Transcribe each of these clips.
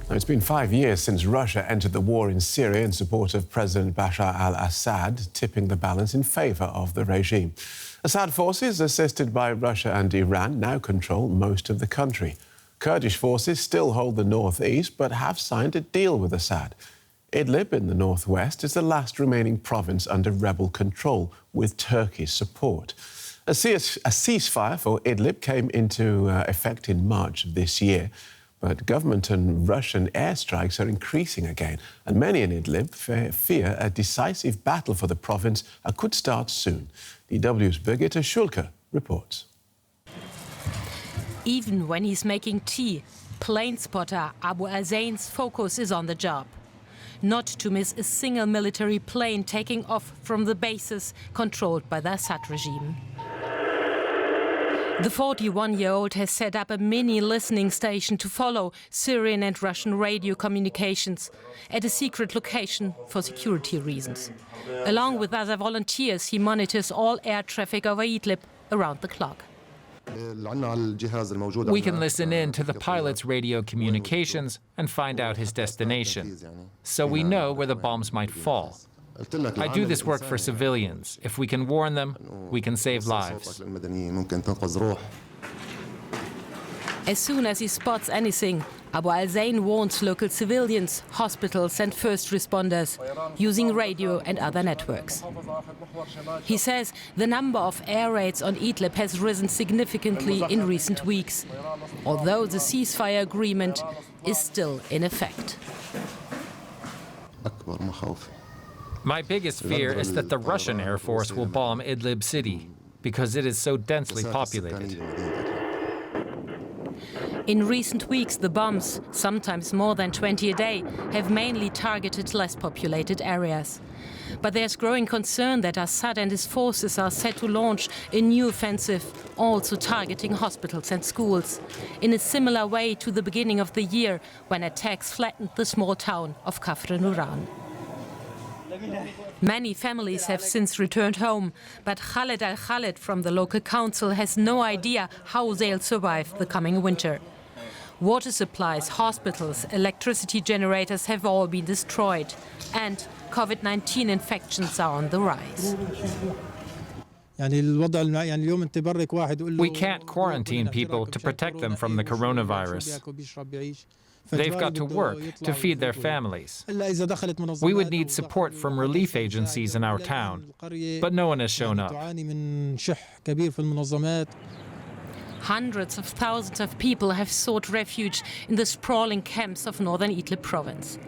Now, it's been 5 years since Russia entered the war in Syria in support of President Bashar al-Assad, tipping the balance in favour of the regime. Assad forces, assisted by Russia and Iran, now control most of the country. Kurdish forces still hold the northeast, but have signed a deal with Assad. Idlib in the northwest is the last remaining province under rebel control, with Turkey's support. A ceasefire for Idlib came into effect in March of this year, but government and Russian airstrikes are increasing again, and many in Idlib fear a decisive battle for the province could start soon. DW's Birgitta Schulke reports. Even when he's making tea, plane spotter Abu al-Zain's focus is on the job. Not to miss a single military plane taking off from the bases controlled by the Assad regime. The 41-year-old has set up a mini listening station to follow Syrian and Russian radio communications at a secret location for security reasons. Along with other volunteers, he monitors all air traffic over Idlib around the clock. We can listen in to the pilot's radio communications and find out his destination, so we know where the bombs might fall. I do this work for civilians. If we can warn them, we can save lives. As soon as he spots anything, Abu al-Zain warns local civilians, hospitals and first responders, using radio and other networks. He says the number of air raids on Idlib has risen significantly in recent weeks, although the ceasefire agreement is still in effect. My biggest fear is that the Russian Air Force will bomb Idlib city, because it is so densely populated. In recent weeks, the bombs, sometimes more than 20 a day, have mainly targeted less populated areas. But there's growing concern that Assad and his forces are set to launch a new offensive, also targeting hospitals and schools, in a similar way to the beginning of the year, when attacks flattened the small town of Kafr Nuran. Many families have since returned home, but Khaled al-Khaled from the local council has no idea how they'll survive the coming winter. Water supplies, hospitals, electricity generators have all been destroyed, and COVID-19 infections are on the rise. We can't quarantine people to protect them from the coronavirus. They've got to work to feed their families. We would need support from relief agencies in our town, but no one has shown up. Hundreds of thousands of people have sought refuge in the sprawling camps of northern Idlib province.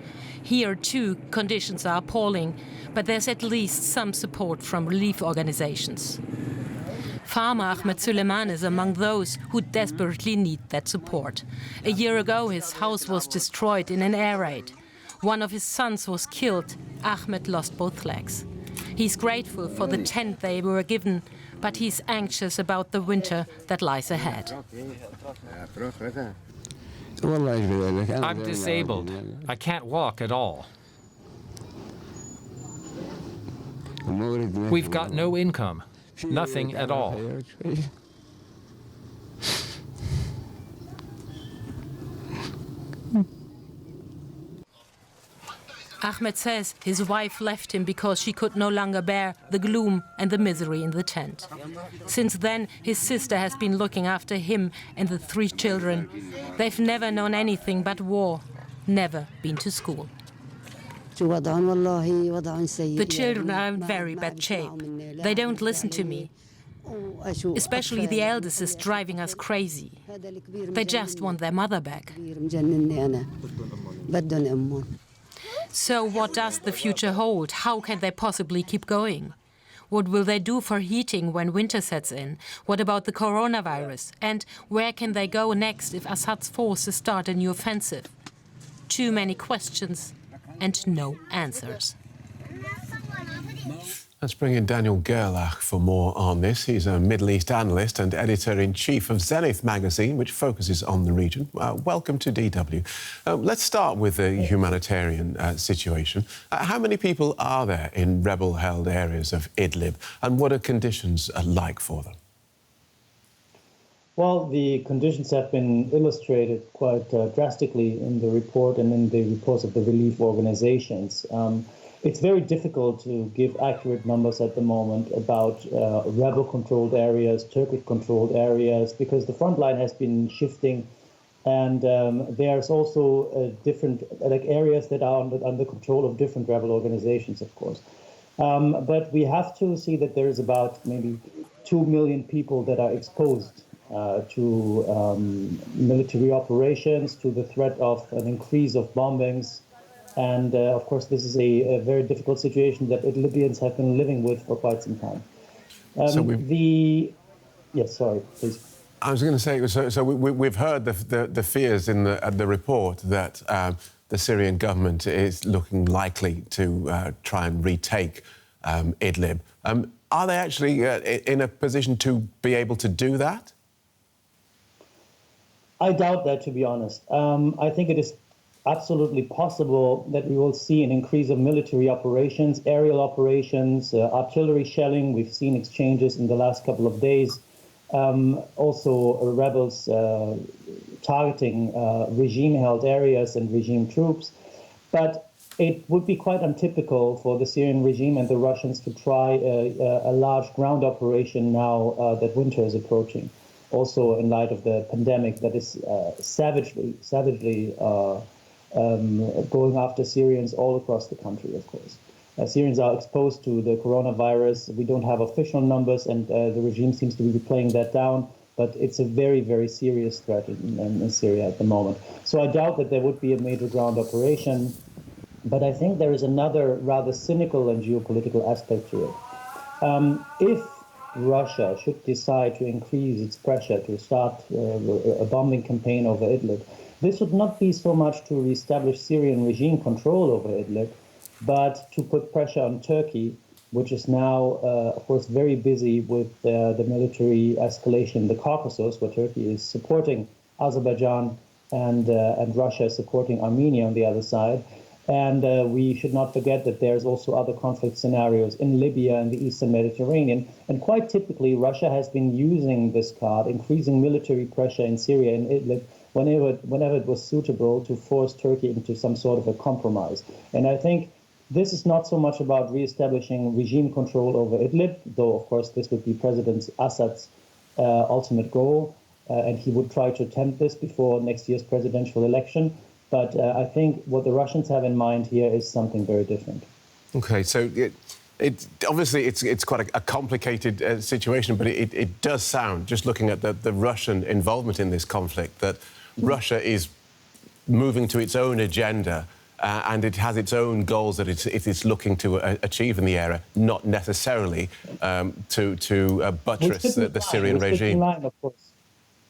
Here, too, conditions are appalling, but there's at least some support from relief organizations. Farmer Ahmed Suleiman is among those who desperately need that support. A year ago, his house was destroyed in an air raid. One of his sons was killed. Ahmed lost both legs. He's grateful for the tent they were given, but he's anxious about the winter that lies ahead. I'm disabled. I can't walk at all. We've got no income. Nothing at all. Ahmed says his wife left him because she could no longer bear the gloom and the misery in the tent. Since then, his sister has been looking after him and the 3 children. They've never known anything but war, never been to school. The children are in very bad shape. They don't listen to me. Especially the eldest is driving us crazy. They just want their mother back. So what does the future hold? How can they possibly keep going? What will they do for heating when winter sets in? What about the coronavirus? And where can they go next if Assad's forces start a new offensive? Too many questions and no answers. Let's bring in Daniel Gerlach for more on this. He's a Middle East analyst and editor-in-chief of Zenith magazine, which focuses on the region. Welcome to DW. Let's start with the humanitarian situation. How many people are there in rebel-held areas of Idlib, and what are conditions like for them? Well, the conditions have been illustrated quite drastically in the report and in the reports of the relief organizations. It's very difficult to give accurate numbers at the moment about rebel-controlled areas, Turkish-controlled areas, because the front line has been shifting, and there's also different areas that are under control of different rebel organizations, of course. But we have to see that there is about maybe 2 million people that are exposed to military operations, to the threat of an increase of bombings. And of course, this is a very difficult situation that Libyans have been living with for quite some time. Yes, sorry, please. I was going to say, so we've heard the fears in the report that the Syrian government is looking likely to try and retake Idlib. Are they actually in a position to be able to do that? I doubt that, to be honest. I think it is absolutely possible that we will see an increase of military operations, aerial operations, artillery shelling. We've seen exchanges in the last couple of days. Also, rebels targeting regime-held areas and regime troops. But it would be quite untypical for the Syrian regime and the Russians to try a large ground operation now that winter is approaching. Also, in light of the pandemic that is savagely going after Syrians all across the country, of course. Syrians are exposed to the coronavirus. We don't have official numbers, and the regime seems to be playing that down. But it's a very, very serious threat in Syria at the moment. So I doubt that there would be a major ground operation. But I think there is another rather cynical and geopolitical aspect to it. If Russia should decide to increase its pressure to start a bombing campaign over Idlib, this would not be so much to reestablish Syrian regime control over Idlib, but to put pressure on Turkey, which is now, of course, very busy with the military escalation in the Caucasus, where Turkey is supporting Azerbaijan and Russia is supporting Armenia on the other side. And we should not forget that there's also other conflict scenarios in Libya and the Eastern Mediterranean. And quite typically, Russia has been using this card, increasing military pressure in Syria and Idlib, whenever it was suitable to force Turkey into some sort of a compromise. And I think this is not so much about reestablishing regime control over Idlib, though, of course, this would be President Assad's ultimate goal, and he would try to attempt this before next year's presidential election. But I think what the Russians have in mind here is something very different. OK, so obviously it's quite a complicated situation, but it does sound, just looking at the Russian involvement in this conflict, that Russia is moving to its own agenda and it has its own goals that it is looking to achieve in the area, not necessarily to buttress the Syrian regime. Which could be in line, of course.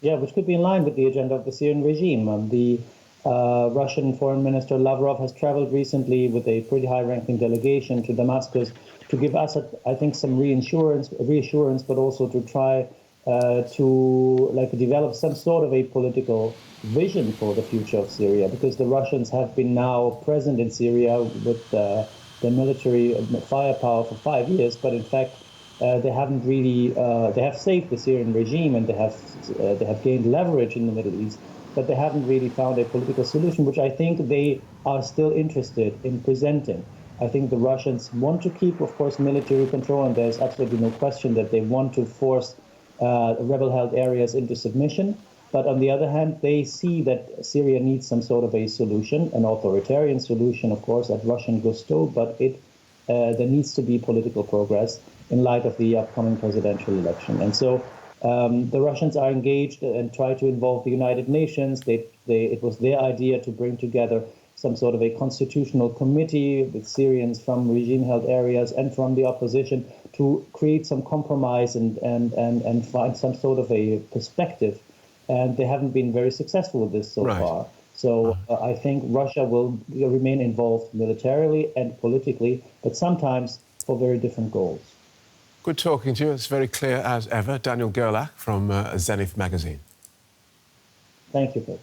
Yeah, which could be in line with the agenda of the Syrian regime. The Russian Foreign Minister Lavrov has traveled recently with a pretty high-ranking delegation to Damascus to give Assad, I think, some reassurance, but also to try to develop some sort of a political vision for the future of Syria, because the Russians have been now present in Syria with the military firepower for 5 years, but in fact they haven't really they have saved the Syrian regime and they have gained leverage in the Middle East, but they haven't really found a political solution, which I think they are still interested in presenting. I think the Russians want to keep, of course, military control, and there's absolutely no question that they want to force rebel-held areas into submission. But on the other hand, they see that Syria needs some sort of a solution, an authoritarian solution, of course, at Russian gusto, but there needs to be political progress in light of the upcoming presidential election. And so the Russians are engaged and try to involve the United Nations. It was their idea to bring together some sort of a constitutional committee with Syrians from regime-held areas and from the opposition to create some compromise and find some sort of a perspective. And they haven't been very successful with this so far. So I think Russia will remain involved militarily and politically, but sometimes for very different goals. Good talking to you. It's very clear as ever. Daniel Gerlach from Zenith magazine. Thank you, Phil.